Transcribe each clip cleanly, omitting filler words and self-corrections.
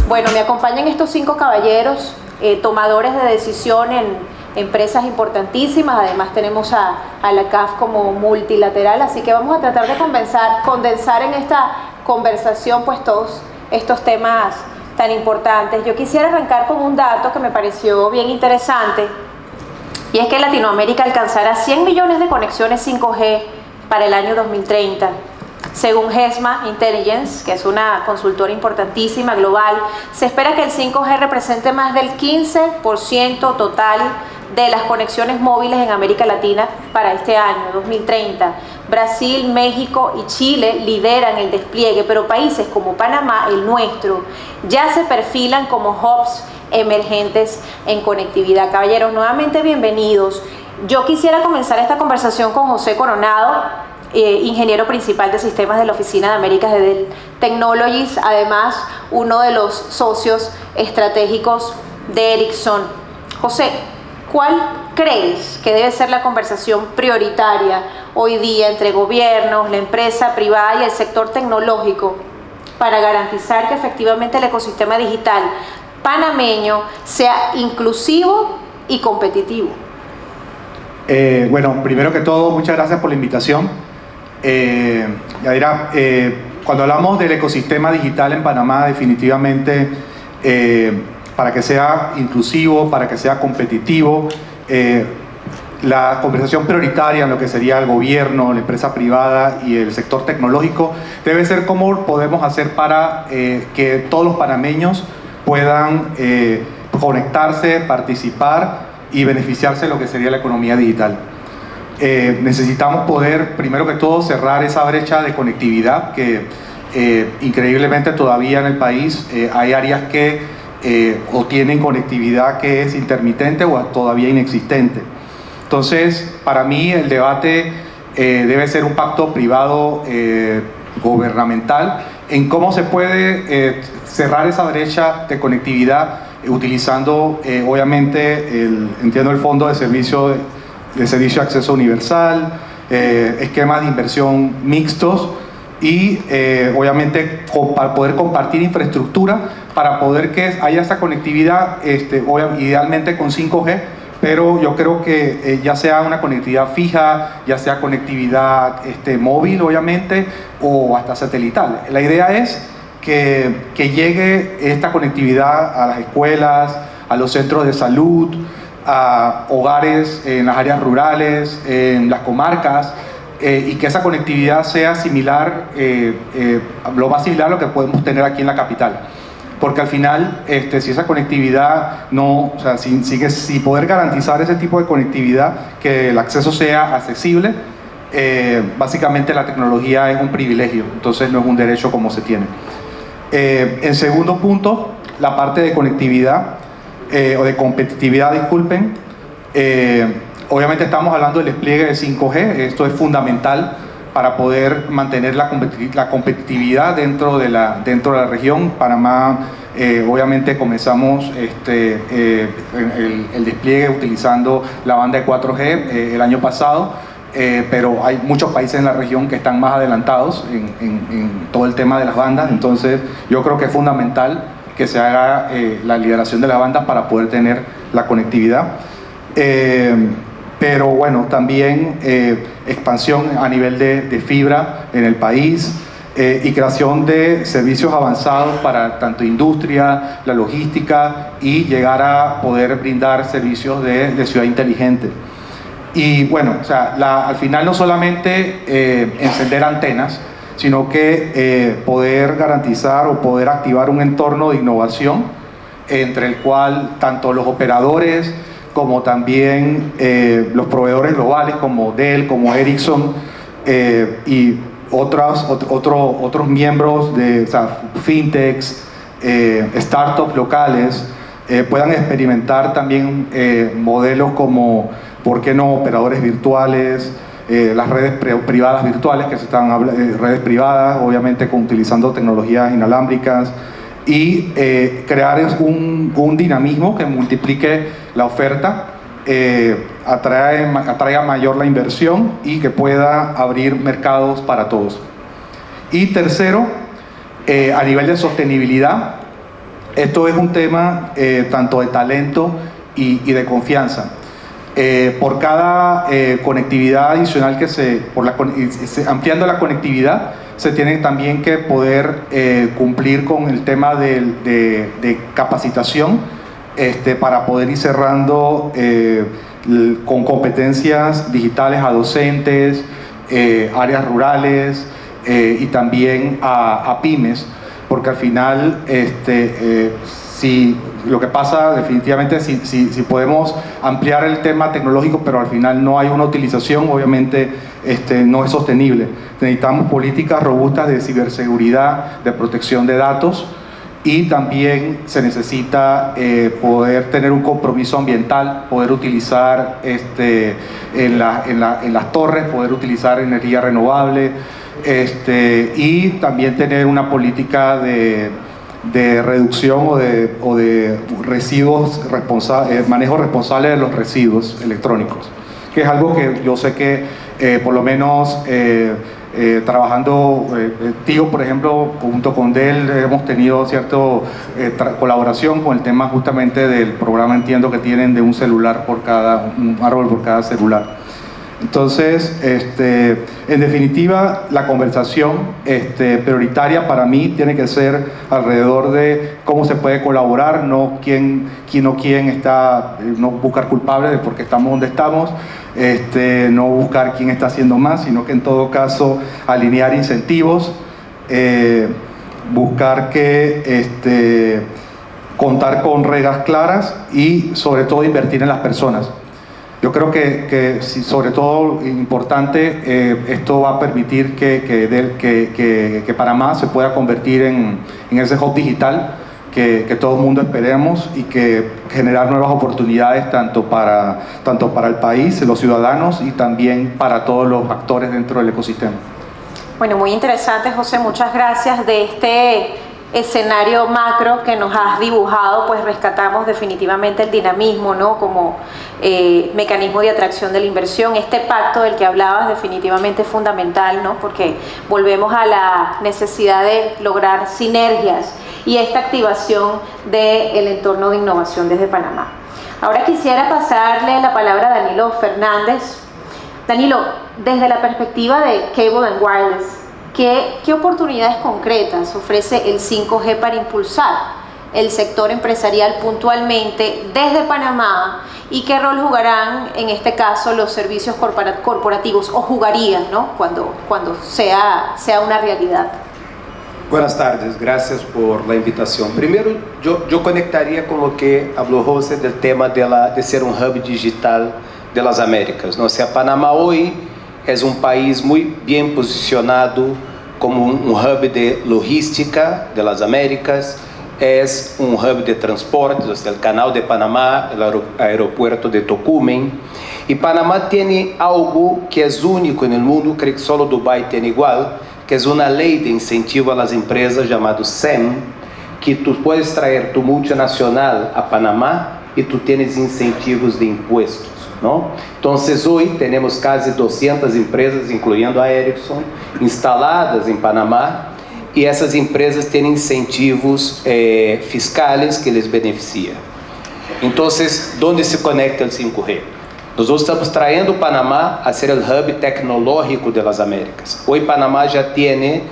Bueno, me acompañan estos 5 caballeros, tomadores de decisión en empresas importantísimas. Además tenemos a la CAF como multilateral, así que vamos a tratar de condensar en esta conversación pues todos estos temas tan importantes. Yo quisiera arrancar con un dato que me pareció bien interesante, y es que Latinoamérica alcanzará 100 millones de conexiones 5G para el año 2030. Según GESMA Intelligence, que es una consultora importantísima global, se espera que el 5G represente más del 15% total de las conexiones móviles en América Latina para este año, 2030. Brasil, México y Chile lideran el despliegue, pero países como Panamá, el nuestro, ya se perfilan como hubs emergentes en conectividad. Caballeros, nuevamente bienvenidos. Yo quisiera comenzar esta conversación con José Coronado, ingeniero principal de sistemas de la Oficina de Américas de Dell Technologies, además uno de los socios estratégicos de Ericsson. José, ¿cuál crees que debe ser la conversación prioritaria hoy día entre gobiernos, la empresa privada y el sector tecnológico para garantizar que efectivamente el ecosistema digital panameño sea inclusivo y competitivo? Bueno, primero que todo, muchas gracias por la invitación. Yadira, cuando hablamos del ecosistema digital en Panamá, definitivamente para que sea inclusivo, para que sea competitivo, la conversación prioritaria en lo que sería el gobierno, la empresa privada y el sector tecnológico debe ser cómo podemos hacer para que todos los panameños puedan conectarse, participar y beneficiarse de lo que sería la economía digital. Necesitamos poder, primero que todo, cerrar esa brecha de conectividad que increíblemente todavía en el país hay áreas que o tienen conectividad que es intermitente o todavía inexistente. Entonces, para mí el debate debe ser un pacto privado gubernamental en cómo se puede cerrar esa brecha de conectividad utilizando obviamente entiendo el fondo de servicio de acceso universal, esquemas de inversión mixtos y obviamente para poder compartir infraestructura para poder que haya esa conectividad, idealmente con 5G, pero yo creo que ya sea una conectividad fija, ya sea conectividad móvil obviamente o hasta satelital. La idea es que llegue esta conectividad a las escuelas, a los centros de salud, a hogares en las áreas rurales, en las comarcas, y que esa conectividad sea similar, lo más similar a lo que podemos tener aquí en la capital. Porque al final, si esa conectividad no, o sea, si poder garantizar ese tipo de conectividad, que el acceso sea accesible, básicamente la tecnología es un privilegio, entonces no es un derecho como se tiene. En segundo punto, la parte de conectividad, o de competitividad, disculpen. Obviamente estamos hablando del despliegue de 5G, esto es fundamental para poder mantener la competitividad dentro de la región. Panamá, obviamente comenzamos el despliegue utilizando la banda de 4G el año pasado, pero hay muchos países en la región que están más adelantados en todo el tema de las bandas, entonces yo creo que es fundamental que se haga la liberación de las bandas para poder tener la conectividad. Pero bueno, también expansión a nivel de fibra en el país y creación de servicios avanzados para tanto industria, la logística y llegar a poder brindar servicios de ciudad inteligente. Y bueno, o sea, al final no solamente encender antenas, sino que poder garantizar o poder activar un entorno de innovación entre el cual tanto los operadores como también los proveedores globales como Dell, como Ericsson y otros miembros de fintechs, startups locales puedan experimentar también modelos como, ¿por qué no?, operadores virtuales, las redes privadas virtuales que se están redes privadas, obviamente utilizando tecnologías inalámbricas y crear un dinamismo que multiplique la oferta, atraiga mayor la inversión y que pueda abrir mercados para todos. Y tercero, a nivel de sostenibilidad, Esto es un tema tanto de talento y de confianza. Por cada conectividad adicional ampliando la conectividad, se tiene también que poder cumplir con el tema de capacitación para poder ir cerrando con competencias digitales a docentes, áreas rurales y también a pymes, porque al final si lo que pasa definitivamente si podemos ampliar el tema tecnológico pero al final no hay una utilización, obviamente no es sostenible. Necesitamos políticas robustas de ciberseguridad, de protección de datos, y también se necesita poder tener un compromiso ambiental, poder utilizar en las torres, poder utilizar energía renovable, y también tener una política de reducción o de residuos, manejo responsable de los residuos electrónicos, que es algo que yo sé que por lo menos trabajando, Tío, por ejemplo, junto con Dell hemos tenido cierta colaboración con el tema justamente del programa, entiendo que tienen de un árbol por cada celular. Entonces, en definitiva, la conversación prioritaria para mí tiene que ser alrededor de cómo se puede colaborar, no no buscar culpables de por qué estamos donde estamos, no buscar quién está haciendo más, sino que en todo caso alinear incentivos, buscar que contar con reglas claras y sobre todo invertir en las personas. Yo creo que sobre todo importante, esto va a permitir que Panamá se pueda convertir en ese hub digital que todo el mundo esperemos, y que generar nuevas oportunidades tanto para el país, los ciudadanos, y también para todos los actores dentro del ecosistema. Bueno, muy interesante, José, muchas gracias. De este escenario macro que nos has dibujado, pues rescatamos definitivamente el dinamismo, ¿no?, como mecanismo de atracción de la inversión. Este pacto del que hablabas definitivamente es fundamental, ¿no?, porque volvemos a la necesidad de lograr sinergias y esta activación del entorno de innovación desde Panamá. Ahora quisiera pasarle la palabra a Danilo Fernández. Danilo, desde la perspectiva de Cable and Wireless, ¿qué oportunidades concretas ofrece el 5G para impulsar el sector empresarial puntualmente desde Panamá, y qué rol jugarán en este caso los servicios corporativos, o jugarían, ¿no?, cuando sea una realidad? Buenas tardes, gracias por la invitación. Primero, yo conectaría con lo que habló José del tema de ser un hub digital de las Américas, ¿no? O sea, Panamá hoy es un país muy bien posicionado como un hub de logística de las Américas, es un hub de transportes, o sea, el canal de Panamá, el aeropuerto de Tocumen. Y Panamá tiene algo que es único en el mundo, creo que solo Dubái tiene igual, que es una ley de incentivo a las empresas llamado SEM, que tú puedes traer tu multinacional a Panamá y tú tienes incentivos de impuestos, ¿no? Entonces hoy tenemos casi 200 empresas, incluyendo a Ericsson, instaladas en Panamá, y essas empresas têm incentivos fiscais que les beneficiam. Então, onde se conecta o 5G? Nós estamos trazendo Panamá a ser o hub tecnológico das Américas. Hoje Panamá já tem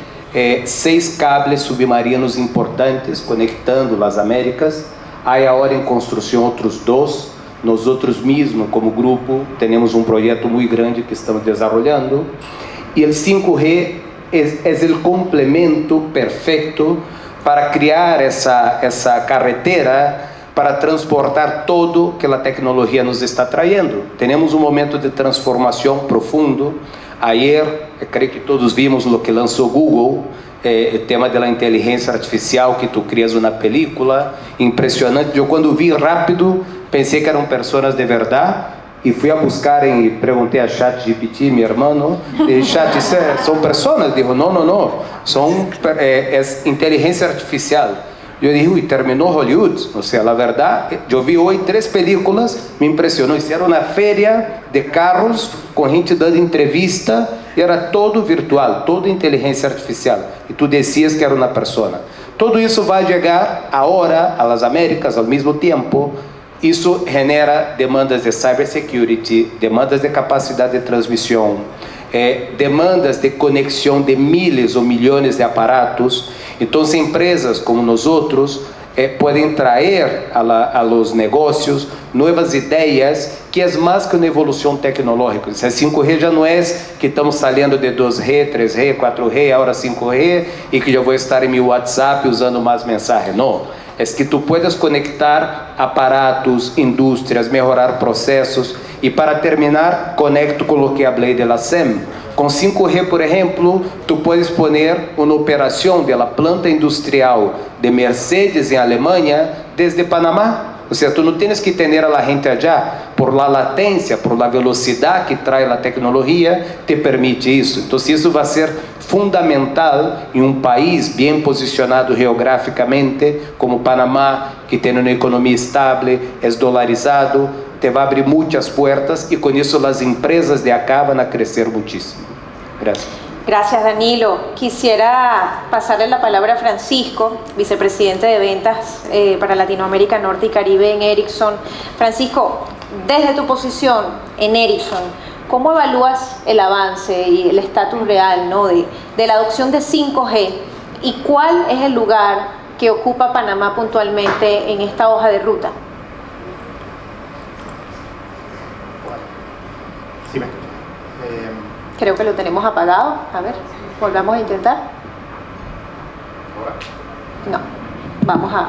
6 cables submarinos importantes conectando as Américas. Há agora em construção outros 2. Nós outros mesmos, como grupo, temos um projeto muito grande que estamos desenvolvendo. E o 5G é o complemento perfeito para criar essa carretera para transportar todo que a tecnologia nos está trazendo. Temos um momento de transformação profundo. Ayer, creio que todos vimos o que lançou Google, o tema da inteligência artificial, que tu crias uma película impressionante. Eu quando vi rápido, pensei que eram pessoas de verdade, e fui a buscar e perguntei a ChatGPT, meu irmão, e Chat, são pessoas? Digo, não, são inteligência artificial. Eu dije, terminou Hollywood. Ou seja, a verdade, eu vi hoje 3 películas, me impressionou. Hicieron uma feira de carros com gente dando entrevista, e era todo virtual, todo inteligência artificial. E tu dizias que era uma pessoa. Todo isso vai chegar agora às Américas ao mesmo tempo. Isso genera demandas de cybersecurity, demandas de capacidade de transmissão, demandas de conexão de miles ou milhões de aparatos. Então, empresas como nós outros podem trazer a los negócios novas ideias, que é mais que uma evolução tecnológica. O 5G já não é que estamos saindo de 2G, 3G, 4G, agora 5G, e que eu vou estar em meu WhatsApp usando mais mensagens. Não. É que tu puedes conectar aparatos, indústrias, melhorar processos. E para terminar, conecto com o que falei de la SEM. Com 5G, por exemplo, tu puedes poner uma operação da planta industrial de Mercedes em Alemanha desde Panamá. Ou seja, tu não tens que ter a gente allá, por la latência, por la velocidade que traz a tecnologia, te permite isso. Então, isso vai ser fundamental em um país bem posicionado geograficamente, como Panamá, que tem uma economia estável, é dolarizado, te vai abrir muitas portas e com isso as empresas de acá van a crescer muchísimo. Gracias. Gracias, Danilo. Quisiera pasarle la palabra a Francisco, vicepresidente de ventas para Latinoamérica, Norte y Caribe en Ericsson. Francisco, desde tu posición en Ericsson, ¿cómo evalúas el avance y el estatus real, ¿no?, de la adopción de 5G? ¿Y cuál es el lugar que ocupa Panamá puntualmente en esta hoja de ruta? Sí, Creo que lo tenemos apagado. A ver, volvamos a intentar. No, vamos a...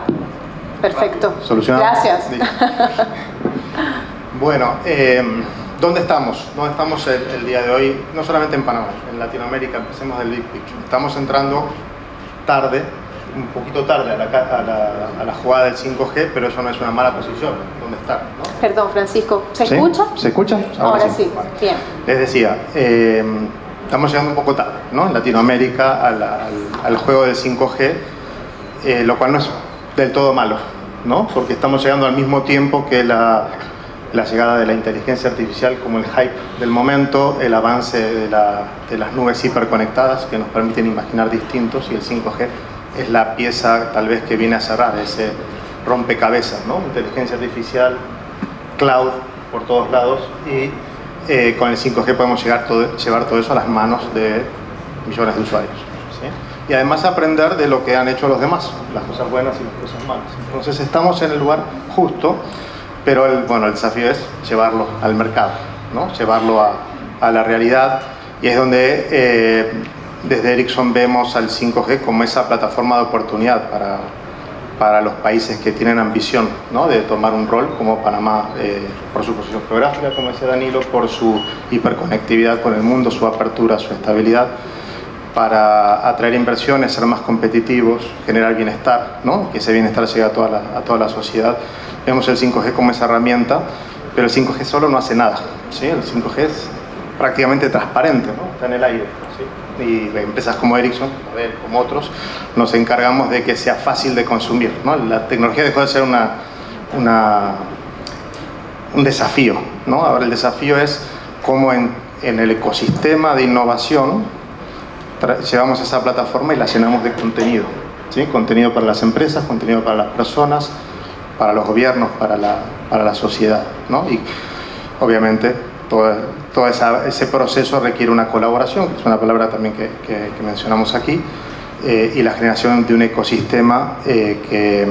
Perfecto. ¿Solucionado? Gracias. Sí. Bueno, ¿dónde estamos? ¿Dónde estamos el día de hoy? No solamente en Panamá, en Latinoamérica, empecemos del big picture. Estamos entrando tarde, un poquito tarde a la jugada del 5G, pero eso no es una mala posición, ¿dónde está? ¿No? Perdón, Francisco, ¿se ¿Sí? escucha? ¿Se escucha? Ahora sí, Vale. bien. Les decía, estamos llegando un poco tarde, ¿no?, en Latinoamérica al juego del 5G, lo cual no es del todo malo, ¿no?, porque estamos llegando al mismo tiempo que la llegada de la inteligencia artificial como el hype del momento, el avance de las nubes hiperconectadas que nos permiten imaginar distintos, y el 5G es la pieza tal vez que viene a cerrar ese rompecabezas, ¿no?, inteligencia artificial, cloud por todos lados, y con el 5G podemos llevar todo eso a las manos de millones de usuarios, ¿sí? Y además aprender de lo que han hecho los demás, las cosas buenas y las cosas malas. Entonces estamos en el lugar justo, pero el desafío es llevarlo al mercado, ¿no?, llevarlo a la realidad, y es donde desde Ericsson vemos al 5G como esa plataforma de oportunidad para los países que tienen ambición, ¿no?, de tomar un rol como Panamá, por su posición geográfica, como decía Danilo, por su hiperconectividad con el mundo, su apertura, su estabilidad, para atraer inversiones, ser más competitivos, generar bienestar, ¿no?, que ese bienestar llegue a toda la sociedad. Vemos el 5G como esa herramienta, pero el 5G solo no hace nada, ¿sí? El 5G es prácticamente transparente, ¿no?, está en el aire, ¿sí? Y empresas como Ericsson, como otros, nos encargamos de que sea fácil de consumir, ¿no? La tecnología dejó de ser un desafío, ¿no? Ahora el desafío es cómo en el ecosistema de innovación llevamos esa plataforma y la llenamos de contenido, ¿sí? Contenido para las empresas, contenido para las personas, para los gobiernos, para la sociedad, ¿no? Y obviamente todo ese proceso requiere una colaboración, que es una palabra también que mencionamos aquí, y la generación de un ecosistema que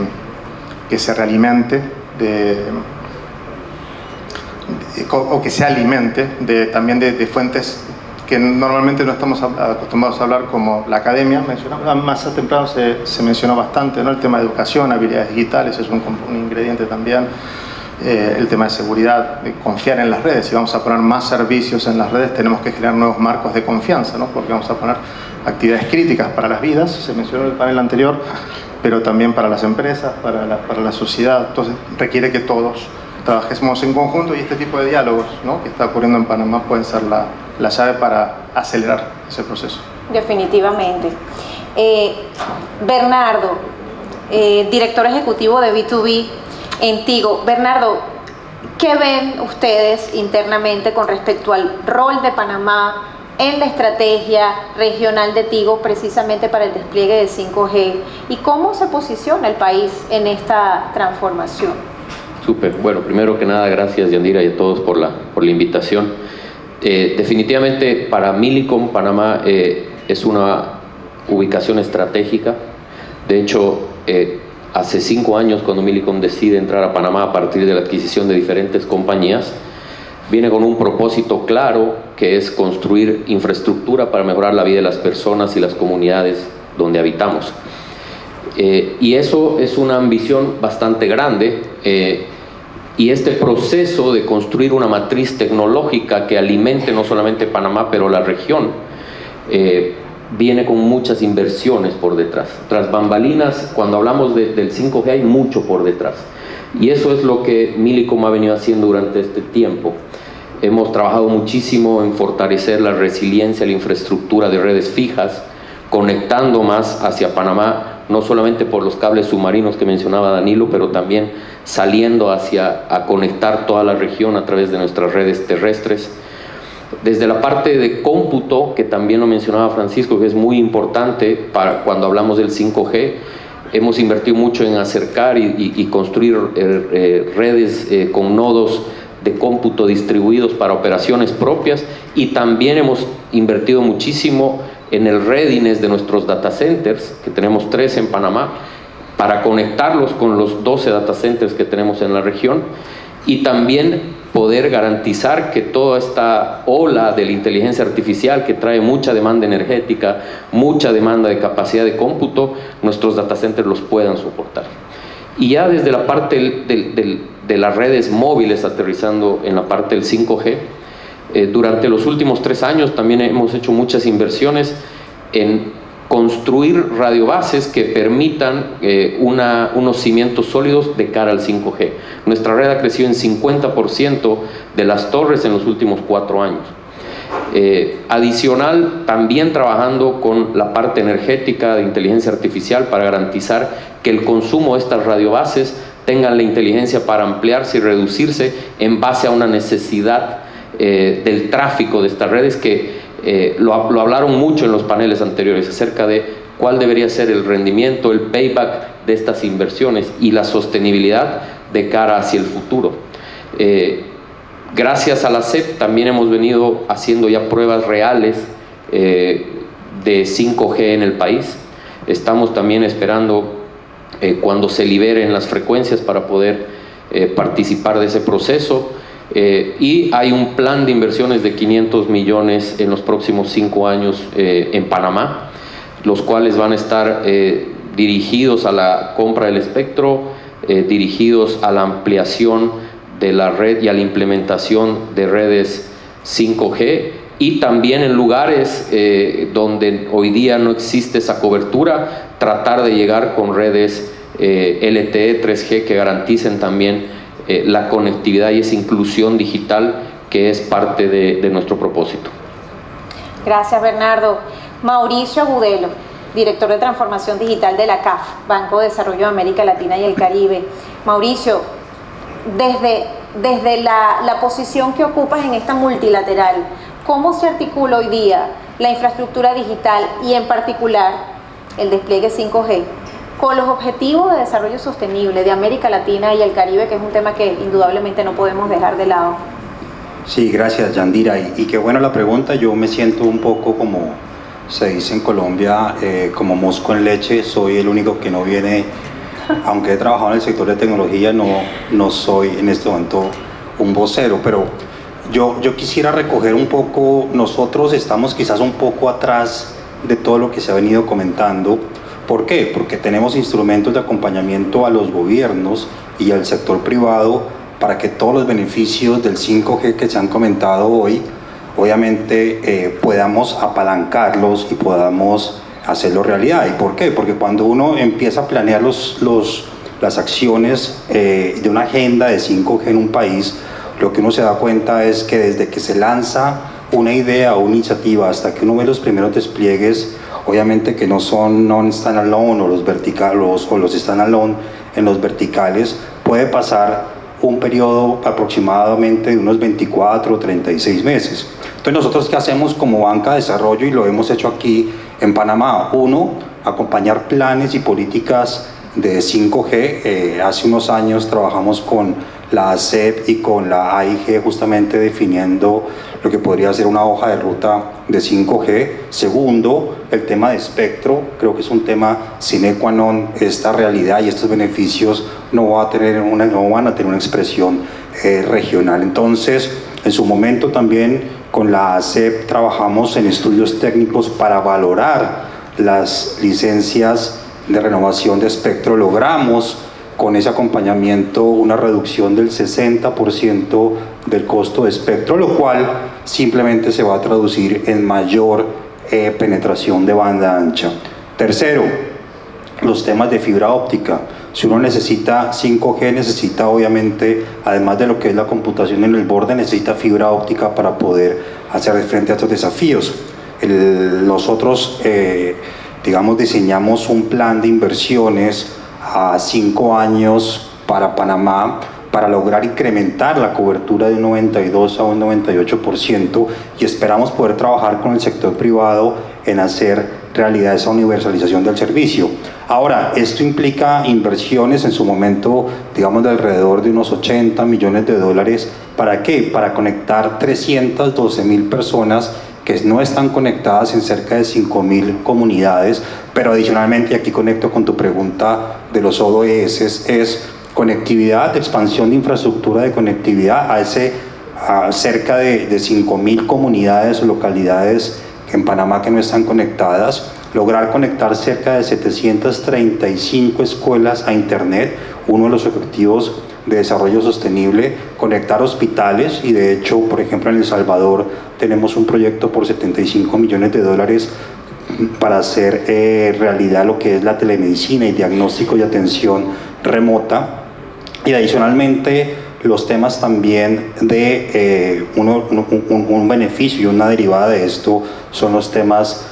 se realimente o que se alimente también de fuentes que normalmente no estamos acostumbrados a hablar, como la academia. Más temprano se mencionó bastante, ¿no?, el tema de educación, habilidades digitales, es un ingrediente también. El tema de seguridad, de confiar en las redes. Si vamos a poner más servicios en las redes, tenemos que generar nuevos marcos de confianza, ¿no?, porque vamos a poner actividades críticas para las vidas, se mencionó en el panel anterior, pero también para las empresas, para la sociedad. Entonces requiere que todos trabajemos en conjunto, y este tipo de diálogos, ¿no?, que está ocurriendo en Panamá pueden ser la llave para acelerar ese proceso. Definitivamente. Bernardo, director ejecutivo de B2B en Tigo. Bernardo, ¿qué ven ustedes internamente con respecto al rol de Panamá en la estrategia regional de Tigo precisamente para el despliegue de 5G y cómo se posiciona el país en esta transformación. Súper. Bueno, primero que nada, gracias Yandira y a todos por la invitación. Definitivamente para Millicom, Panamá es una ubicación estratégica. De hecho, hace 5 años cuando Millicom decide entrar a Panamá a partir de la adquisición de diferentes compañías, viene con un propósito claro que es construir infraestructura para mejorar la vida de las personas y las comunidades donde habitamos. Y eso es una ambición bastante grande. Y este proceso de construir una matriz tecnológica que alimente no solamente Panamá, pero la región, viene con muchas inversiones por detrás. Tras bambalinas, cuando hablamos del 5G hay mucho por detrás. Y eso es lo que Millicom ha venido haciendo durante este tiempo. Hemos trabajado muchísimo en fortalecer la resiliencia, la infraestructura de redes fijas, conectando más hacia Panamá, no solamente por los cables submarinos que mencionaba Danilo, pero también saliendo a conectar toda la región a través de nuestras redes terrestres. Desde la parte de cómputo, que también lo mencionaba Francisco, que es muy importante para cuando hablamos del 5G, hemos invertido mucho en acercar y construir redes con nodos de cómputo distribuidos para operaciones propias, y también hemos invertido muchísimo en el readiness de nuestros data centers, que tenemos 3 en Panamá, para conectarlos con los 12 data centers que tenemos en la región, y también poder garantizar que toda esta ola de la inteligencia artificial que trae mucha demanda energética, mucha demanda de capacidad de cómputo, nuestros data centers los puedan soportar. Y ya desde la parte de las redes móviles, aterrizando en la parte del 5G, durante los últimos 3 años también hemos hecho muchas inversiones en construir radiobases que permitan unos cimientos sólidos de cara al 5G. Nuestra red ha crecido en 50% de las torres en los últimos 4 años. Adicional, también trabajando con la parte energética de inteligencia artificial para garantizar que el consumo de estas radiobases tengan la inteligencia para ampliarse y reducirse en base a una necesidad del tráfico de estas redes que lo hablaron mucho en los paneles anteriores acerca de cuál debería ser el rendimiento, el payback de estas inversiones y la sostenibilidad de cara hacia el futuro. Gracias a la CEP también hemos venido haciendo ya pruebas reales de 5G en el país. Estamos también esperando cuando se liberen las frecuencias para poder participar de ese proceso. Y hay un plan de inversiones de 500 millones en los próximos 5 años en Panamá, los cuales van a estar dirigidos a la compra del espectro, dirigidos a la ampliación de la red y a la implementación de redes 5G, y también en lugares donde hoy día no existe esa cobertura, tratar de llegar con redes LTE 3G que garanticen también la conectividad y esa inclusión digital que es parte de nuestro propósito. Gracias, Bernardo. Mauricio Agudelo, director de Transformación Digital de la CAF, Banco de Desarrollo de América Latina y el Caribe. Mauricio, desde la posición que ocupas en esta multilateral, ¿cómo se articula hoy día la infraestructura digital y en particular el despliegue 5G con los objetivos de desarrollo sostenible de América Latina y el Caribe, que es un tema que indudablemente no podemos dejar de lado? Sí, gracias Yandira, y qué buena la pregunta. Yo me siento un poco como se dice en Colombia, como mosco en leche. Soy el único que no viene, aunque he trabajado en el sector de tecnología, no soy en este momento un vocero, pero yo quisiera recoger un poco. Nosotros estamos quizás un poco atrás de todo lo que se ha venido comentando. ¿Por qué? Porque tenemos instrumentos de acompañamiento a los gobiernos y al sector privado para que todos los beneficios del 5G que se han comentado hoy, obviamente podamos apalancarlos y podamos hacerlo realidad. ¿Y por qué? Porque cuando uno empieza a planear las acciones de una agenda de 5G en un país, lo que uno se da cuenta es que desde que se lanza una idea o una iniciativa hasta que uno ve los primeros despliegues, obviamente que no son non-standalone o los verticales o los standalone en los verticales, puede pasar un periodo aproximadamente de unos 24 o 36 meses. Entonces nosotros ¿qué hacemos como banca de desarrollo? Y lo hemos hecho aquí en Panamá. Uno, acompañar planes y políticas de 5G. Hace unos años trabajamos con la ASEP y con la AIG justamente definiendo lo que podría ser una hoja de ruta de 5G. Segundo, el tema de espectro, creo que es un tema sine qua non. Esta realidad y estos beneficios no van a tener una expresión regional. Entonces, en su momento también con la ASEP trabajamos en estudios técnicos para valorar las licencias de renovación de espectro. Logramos con ese acompañamiento una reducción del 60% del costo de espectro, lo cual simplemente se va a traducir en mayor penetración de banda ancha. Tercero, los temas de fibra óptica. Si uno necesita 5G, necesita obviamente, además de lo que es la computación en el borde, necesita fibra óptica para poder hacer frente a estos desafíos. Nosotros, digamos, diseñamos un plan de inversiones a 5 años para Panamá para lograr incrementar la cobertura de un 92 a un 98% y esperamos poder trabajar con el sector privado en hacer realidad esa universalización del servicio. Ahora, esto implica inversiones en su momento, digamos, de alrededor de unos 80 millones de dólares. ¿Para qué? Para conectar 312.000 personas que no están conectadas en cerca de 5.000 comunidades, pero adicionalmente, y aquí conecto con tu pregunta de los ODS, es conectividad, expansión de infraestructura de conectividad a cerca de 5.000 comunidades o localidades en Panamá que no están conectadas, lograr conectar cerca de 735 escuelas a internet, uno de los objetivos de desarrollo sostenible, conectar hospitales, y de hecho, por ejemplo, en El Salvador tenemos un proyecto por 75 millones de dólares para hacer realidad lo que es la telemedicina y diagnóstico y atención remota. Y adicionalmente los temas también de un beneficio y una derivada de esto son los temas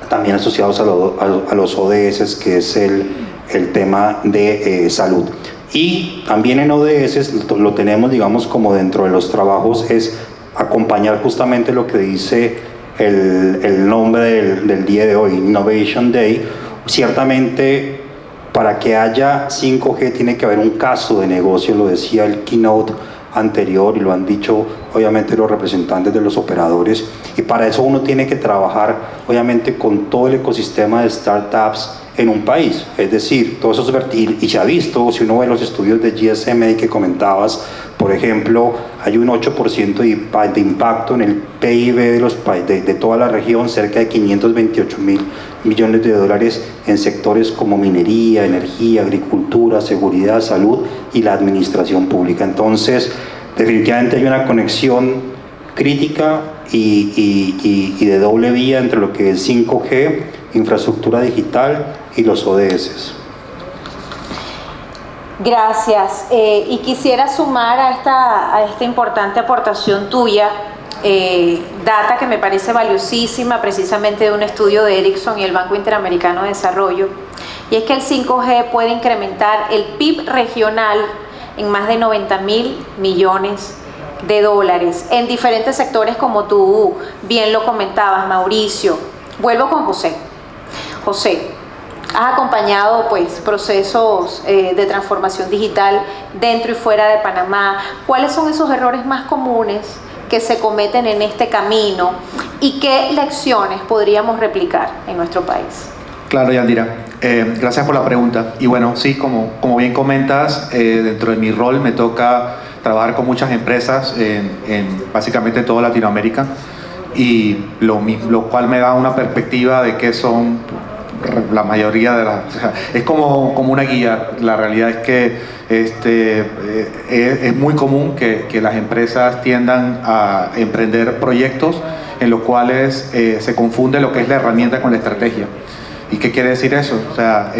también asociados a los ODS, que es el tema de salud. Y también en ODS lo tenemos, digamos, como dentro de los trabajos, es acompañar justamente lo que dice el nombre del día de hoy, Innovation Day. Ciertamente, para que haya 5G tiene que haber un caso de negocio, lo decía el keynote anterior y lo han dicho obviamente los representantes de los operadores, y para eso uno tiene que trabajar obviamente con todo el ecosistema de startups en un país, es decir, todos esos verticales, y se ha visto, si uno ve los estudios de GSMA que comentabas, por ejemplo, hay un 8% de impacto en el PIB de toda la región, cerca de 528.000 millones de dólares en sectores como minería, energía, agricultura, seguridad, salud y la administración pública. Entonces, definitivamente hay una conexión crítica y de doble vía entre lo que es 5G, infraestructura digital y los ODS. Gracias. Y quisiera sumar a esta importante aportación tuya, data que me parece valiosísima, precisamente de un estudio de Ericsson y el Banco Interamericano de Desarrollo, y es que el 5G puede incrementar el PIB regional en más de 90.000 millones de dólares en diferentes sectores, como tú bien lo comentabas, Mauricio. Vuelvo con José. José, has acompañado pues procesos de transformación digital dentro y fuera de Panamá. ¿Cuáles son esos errores más comunes que se cometen en este camino y qué lecciones podríamos replicar en nuestro país? Claro, Yandira. Gracias por la pregunta. Y bueno, sí, como bien comentas, dentro de mi rol me toca trabajar con muchas empresas en básicamente toda Latinoamérica, y lo cual me da una perspectiva de qué son la mayoría de las... O sea, es como una guía. La realidad es que es muy común que las empresas tiendan a emprender proyectos en los cuales se confunde lo que es la herramienta con la estrategia. ¿Y qué quiere decir eso? O sea,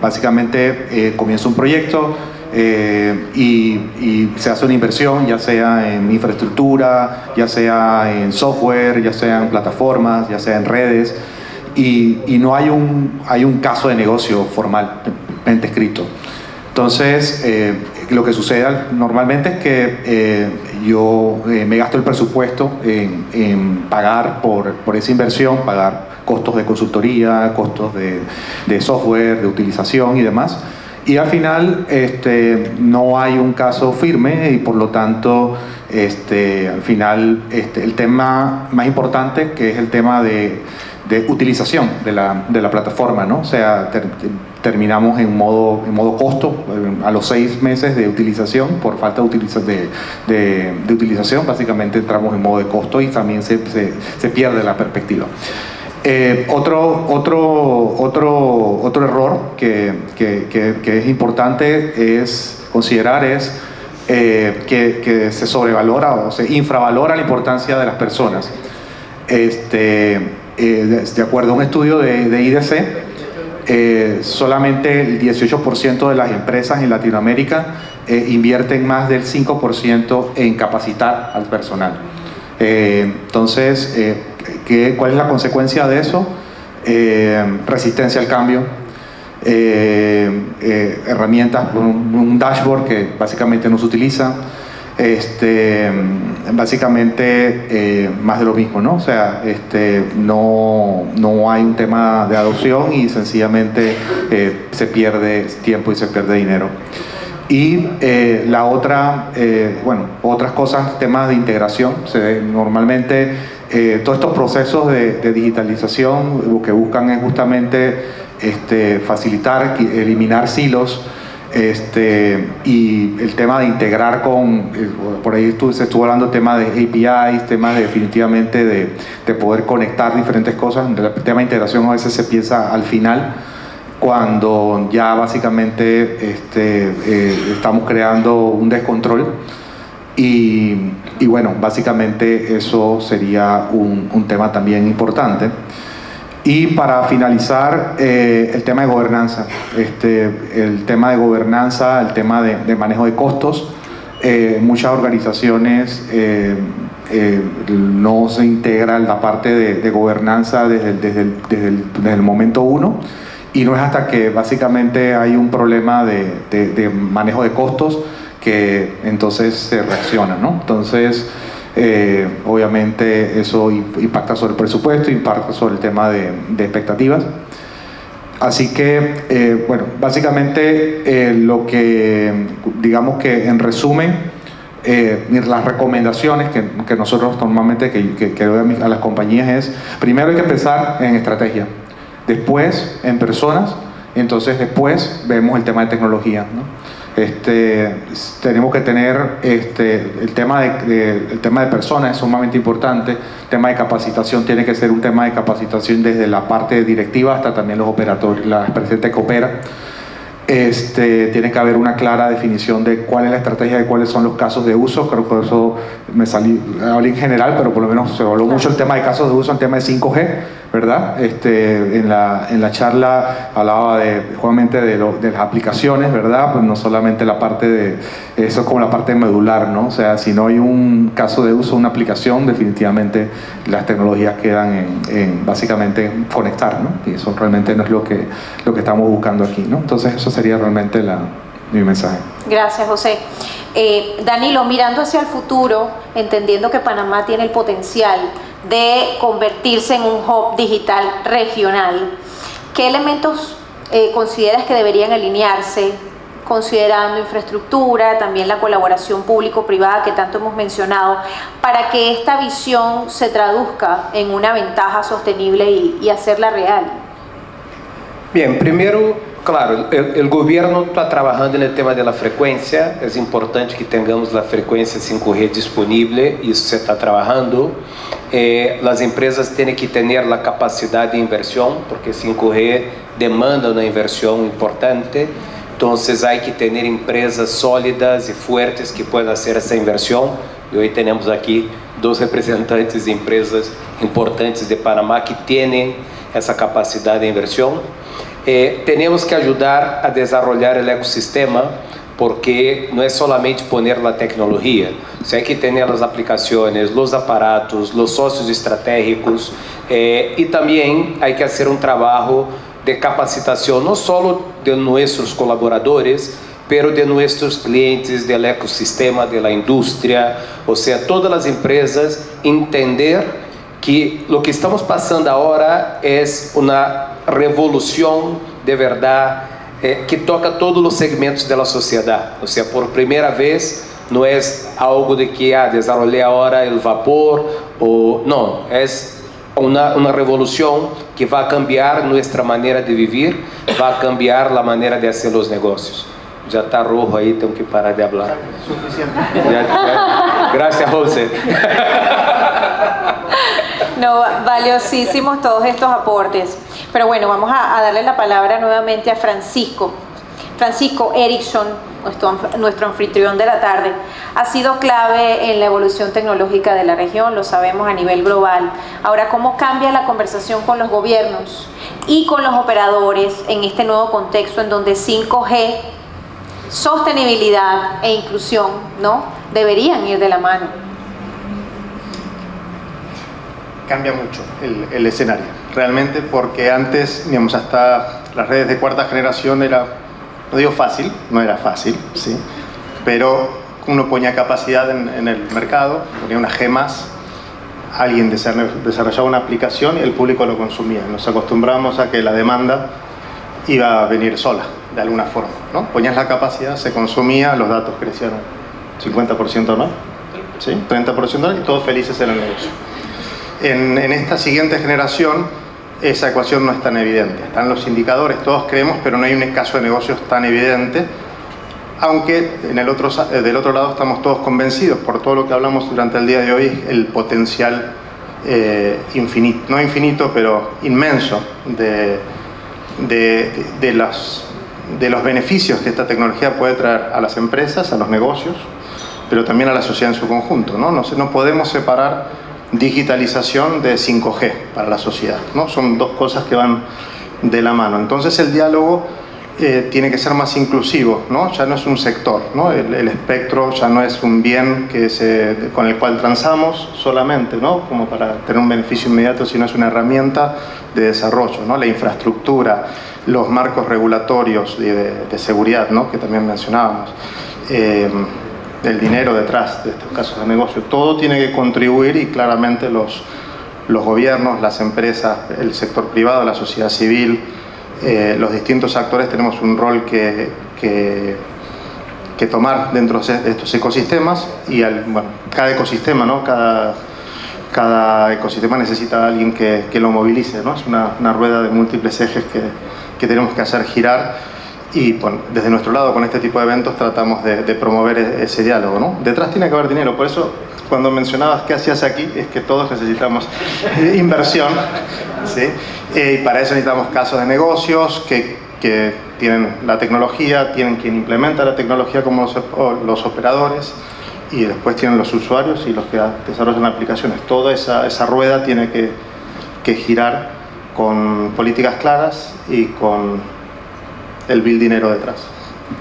básicamente comienza un proyecto y se hace una inversión, ya sea en infraestructura, ya sea en software, ya sea en plataformas, ya sea en redes, y no hay un caso de negocio formalmente escrito. Entonces, lo que sucede normalmente es que yo me gasto el presupuesto en pagar por esa inversión, pagar costos de consultoría, costos de software, de utilización y demás. Y al final no hay un caso firme y por lo tanto al final el tema más importante, que es el tema de utilización de la plataforma, ¿no? O sea, terminamos en modo costo a los 6 meses de utilización, por falta de utilización, básicamente entramos en modo de costo y también se pierde la perspectiva. Otro error que es importante es considerar que se sobrevalora o se infravalora la importancia de las personas. De acuerdo a un estudio de IDC, solamente el 18% de las empresas en Latinoamérica invierten más del 5% en capacitar al personal. Entonces, ¿cuál es la consecuencia de eso? Resistencia al cambio, herramientas, un dashboard que básicamente no se utiliza, básicamente más de lo mismo, ¿no? O sea, no hay un tema de adopción y sencillamente se pierde tiempo y se pierde dinero. Y la otra, otras cosas, temas de integración. Normalmente todos estos procesos de digitalización lo que buscan es justamente facilitar, eliminar silos, y el tema de integrar por ahí se estuvo hablando tema de APIs, temas definitivamente de poder conectar diferentes cosas. El tema de integración a veces se piensa al final, cuando ya básicamente estamos creando un descontrol y bueno, básicamente eso sería un tema también importante. Y para finalizar, el tema de gobernanza, el tema de manejo de costos. Muchas organizaciones no se integran la parte de gobernanza desde el momento uno, y no es hasta que básicamente hay un problema de manejo de costos que entonces se reacciona, ¿no? Entonces, obviamente eso impacta sobre el presupuesto, impacta sobre el tema de expectativas. Así que, básicamente lo que, digamos que en resumen, las recomendaciones que nosotros normalmente que doy a las compañías es: primero hay que pensar en estrategia, después en personas, entonces después vemos el tema de tecnología, ¿no? Tenemos que tener el tema de personas es sumamente importante. El tema de capacitación tiene que ser un tema de capacitación desde la parte directiva hasta también los operadores, la gente que opera. Tiene que haber una clara definición de cuál es la estrategia, de cuáles son los casos de uso. Creo que eso hablé en general, pero por lo menos se habló mucho el tema de casos de uso, el tema de 5G, ¿verdad? En la charla hablaba justamente de las aplicaciones, ¿verdad? Pues no solamente la parte de eso, es como la parte medular, ¿no? O sea, si no hay un caso de uso, una aplicación, definitivamente las tecnologías quedan básicamente en conectar, ¿no? Y eso realmente no es lo que estamos buscando aquí, ¿no? Entonces eso sería realmente mi mensaje. Gracias, José. Danilo, mirando hacia el futuro, entendiendo que Panamá tiene el potencial de convertirse en un hub digital regional, ¿qué elementos consideras que deberían alinearse, considerando infraestructura, también la colaboración público-privada que tanto hemos mencionado, para que esta visión se traduzca en una ventaja sostenible y hacerla real? Bien, primero, claro, el gobierno está trabajando en el tema de la frecuencia. Es importante que tengamos la frecuencia 5G disponible, y eso se está trabajando. Las empresas tienen que tener la capacidad de inversión, porque 5G demanda una inversión importante. Entonces hay que tener empresas sólidas y fuertes que puedan hacer esa inversión. Y hoy tenemos aquí 2 representantes de empresas importantes de Panamá que tienen esa capacidad de inversión. Tenemos que ayudar a desarrollar el ecosistema, porque no es solamente poner la tecnología, hay que tener las aplicaciones, los aparatos, los socios estratégicos, y también hay que hacer un trabajo de capacitación, no solo de nuestros colaboradores, pero de nuestros clientes, del ecosistema, de la industria, o sea, todas las empresas entender que lo que estamos pasando ahora es una revolución de verdad que toca todos los segmentos de la sociedad. O sea, por primera vez no es algo de que desarrollé ahora el vapor, o no, es una revolución que va a cambiar nuestra manera de vivir, va a cambiar la manera de hacer los negocios. Ya está rojo ahí, tengo que parar de hablar. Suficiente. Gracias, José. No, valiosísimos todos estos aportes. Pero bueno, vamos a darle la palabra nuevamente a Francisco. Francisco Erickson, nuestro anfitrión de la tarde, ha sido clave en la evolución tecnológica de la región, lo sabemos a nivel global. Ahora, ¿cómo cambia la conversación con los gobiernos y con los operadores en este nuevo contexto en donde 5G, sostenibilidad e inclusión, ¿no?, deberían ir de la mano? Cambia mucho el escenario, realmente, porque antes, digamos, hasta las redes de cuarta generación era, no digo fácil, no era fácil, ¿sí? Pero uno ponía capacidad en el mercado, ponía una G+, alguien desarrollaba una aplicación y el público lo consumía. Nos acostumbramos a que la demanda iba a venir sola, de alguna forma, ¿no? Ponías la capacidad, se consumía, los datos crecían 50% más, ¿sí? 30% más, y todos felices en el negocio. En esta siguiente generación, esa ecuación no es tan evidente. Están los indicadores, todos creemos, pero no hay un caso de negocios tan evidente, aunque del otro lado estamos todos convencidos, por todo lo que hablamos durante el día de hoy, el potencial infinito, no infinito, pero inmenso de los beneficios que esta tecnología puede traer a las empresas, a los negocios, pero también a la sociedad en su conjunto, ¿no? No podemos separar digitalización de 5G para la sociedad, ¿no? Son dos cosas que van de la mano. Entonces el diálogo tiene que ser más inclusivo, ¿no? Ya no es un sector, ¿no? El espectro ya no es un bien con el cual transamos solamente, ¿no?, como para tener un beneficio inmediato, sino es una herramienta de desarrollo, ¿no? La infraestructura, los marcos regulatorios de seguridad, ¿no?, que también mencionábamos, el dinero detrás de estos casos de negocio, todo tiene que contribuir, y claramente los gobiernos, las empresas, el sector privado, la sociedad civil, los distintos actores tenemos un rol que tomar dentro de estos ecosistemas, y cada ecosistema, ¿no?, cada ecosistema necesita a alguien que lo movilice, ¿no? Es una rueda de múltiples ejes que tenemos que hacer girar. Y bueno, desde nuestro lado, con este tipo de eventos, tratamos de promover ese diálogo, ¿no? Detrás tiene que haber dinero, por eso cuando mencionabas qué hacías aquí, es que todos necesitamos inversión, ¿sí? Y para eso necesitamos casos de negocios que tienen la tecnología, tienen quien implementa la tecnología como los operadores, y después tienen los usuarios y los que desarrollan aplicaciones. Toda esa rueda tiene que girar con políticas claras y con el dinero detrás.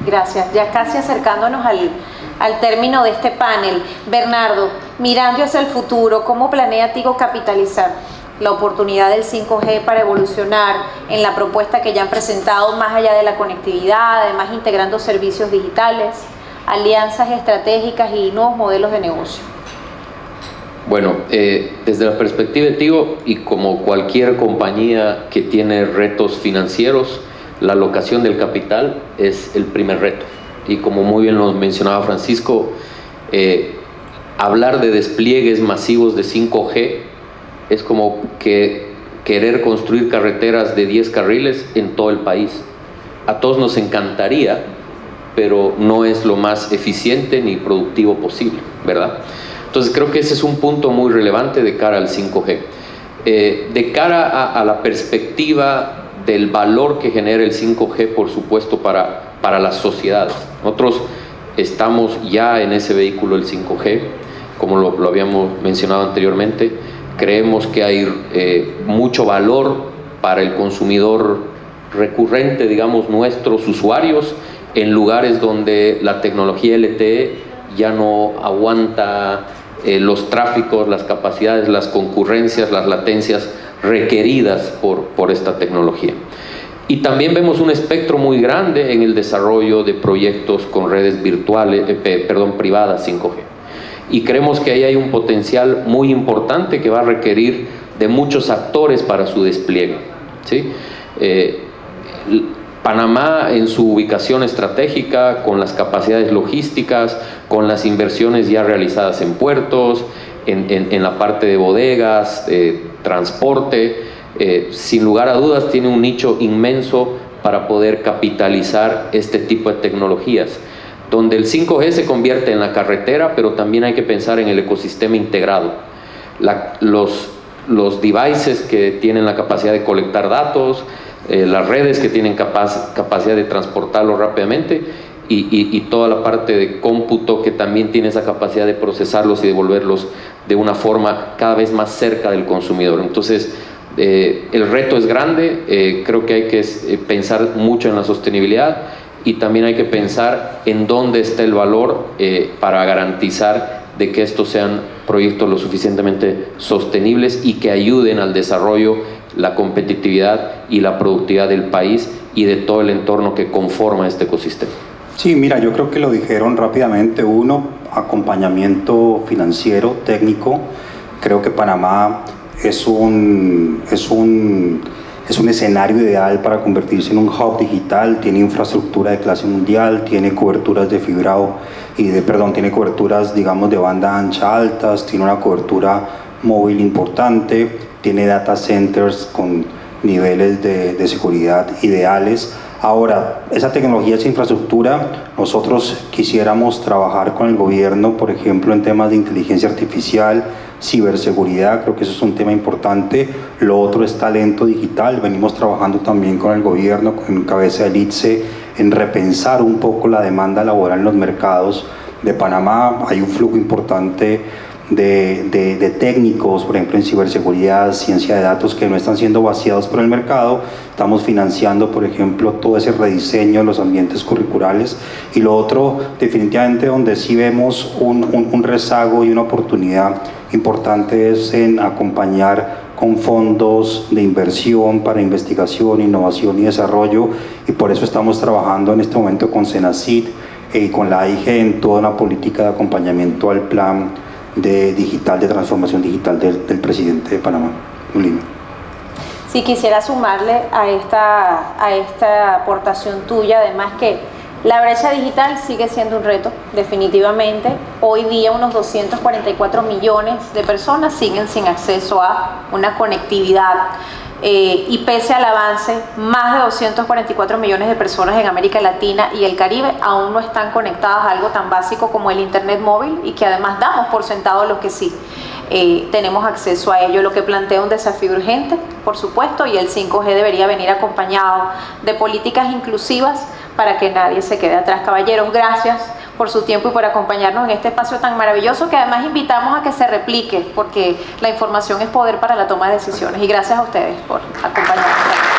Gracias. Ya casi acercándonos al término de este panel. Bernardo, mirando hacia el futuro, ¿cómo planea Tigo capitalizar la oportunidad del 5G para evolucionar en la propuesta que ya han presentado, más allá de la conectividad, además integrando servicios digitales, alianzas estratégicas y nuevos modelos de negocio? Bueno, desde la perspectiva de Tigo, y como cualquier compañía que tiene retos financieros, la alocación del capital es el primer reto. Y como muy bien lo mencionaba Francisco, hablar de despliegues masivos de 5G es como querer construir carreteras de 10 carriles en todo el país. A todos nos encantaría, pero no es lo más eficiente ni productivo posible, ¿verdad? Entonces creo que ese es un punto muy relevante de cara al 5G. De cara a la perspectiva del valor que genera el 5G, por supuesto, para las sociedades. Nosotros estamos ya en ese vehículo, el 5G, como lo habíamos mencionado anteriormente. Creemos que hay mucho valor para el consumidor recurrente, digamos, nuestros usuarios, en lugares donde la tecnología LTE ya no aguanta los tráficos, las capacidades, las concurrencias, las latencias requeridas por esta tecnología. Y también vemos un espectro muy grande en el desarrollo de proyectos con redes virtuales, privadas 5G. Y creemos que ahí hay un potencial muy importante que va a requerir de muchos actores para su despliegue, ¿sí? Panamá, en su ubicación estratégica, con las capacidades logísticas, con las inversiones ya realizadas en puertos, en la parte de bodegas, transporte, sin lugar a dudas tiene un nicho inmenso para poder capitalizar este tipo de tecnologías, donde el 5G se convierte en la carretera, pero también hay que pensar en el ecosistema integrado. Los devices que tienen la capacidad de colectar datos, las redes que tienen capacidad de transportarlos rápidamente y toda la parte de cómputo que también tiene esa capacidad de procesarlos y devolverlos de una forma cada vez más cerca del consumidor. Entonces, el reto es grande, creo que hay que pensar mucho en la sostenibilidad y también hay que pensar en dónde está el valor para garantizar de que estos sean proyectos lo suficientemente sostenibles y que ayuden al desarrollo, la competitividad y la productividad del país y de todo el entorno que conforma este ecosistema. Sí, mira, yo creo que lo dijeron rápidamente. Uno, acompañamiento financiero, técnico. Creo que Panamá es un escenario ideal para convertirse en un hub digital. Tiene infraestructura de clase mundial, tiene coberturas de fibra tiene coberturas, digamos, de banda ancha altas, tiene una cobertura móvil importante, tiene data centers con niveles de seguridad ideales. Ahora, esa tecnología, esa infraestructura, nosotros quisiéramos trabajar con el gobierno, por ejemplo, en temas de inteligencia artificial, ciberseguridad, creo que eso es un tema importante. Lo otro es talento digital. Venimos trabajando también con el gobierno, en cabeza del ITSE, en repensar un poco la demanda laboral en los mercados de Panamá. Hay un flujo importante de técnicos, por ejemplo en ciberseguridad, ciencia de datos, que no están siendo vaciados por el mercado. Estamos financiando, por ejemplo, todo ese rediseño de los ambientes curriculares. Y lo otro, definitivamente, donde sí vemos un rezago y una oportunidad importante es en acompañar con fondos de inversión para investigación, innovación y desarrollo, y por eso estamos trabajando en este momento con Senacid y con la AIG en toda una política de acompañamiento al plan de transformación digital del presidente de Panamá. Lina. Sí, quisiera sumarle a esta aportación tuya, además, que la brecha digital sigue siendo un reto, definitivamente. Hoy día unos 244 millones de personas siguen sin acceso a una conectividad. Y pese al avance, más de 244 millones de personas en América Latina y el Caribe aún no están conectadas a algo tan básico como el internet móvil, y que además damos por sentado los que sí tenemos acceso a ello, lo que plantea un desafío urgente, por supuesto, y el 5G debería venir acompañado de políticas inclusivas para que nadie se quede atrás. Caballeros, gracias por su tiempo y por acompañarnos en este espacio tan maravilloso, que además invitamos a que se replique, porque la información es poder para la toma de decisiones. Y gracias a ustedes por acompañarnos.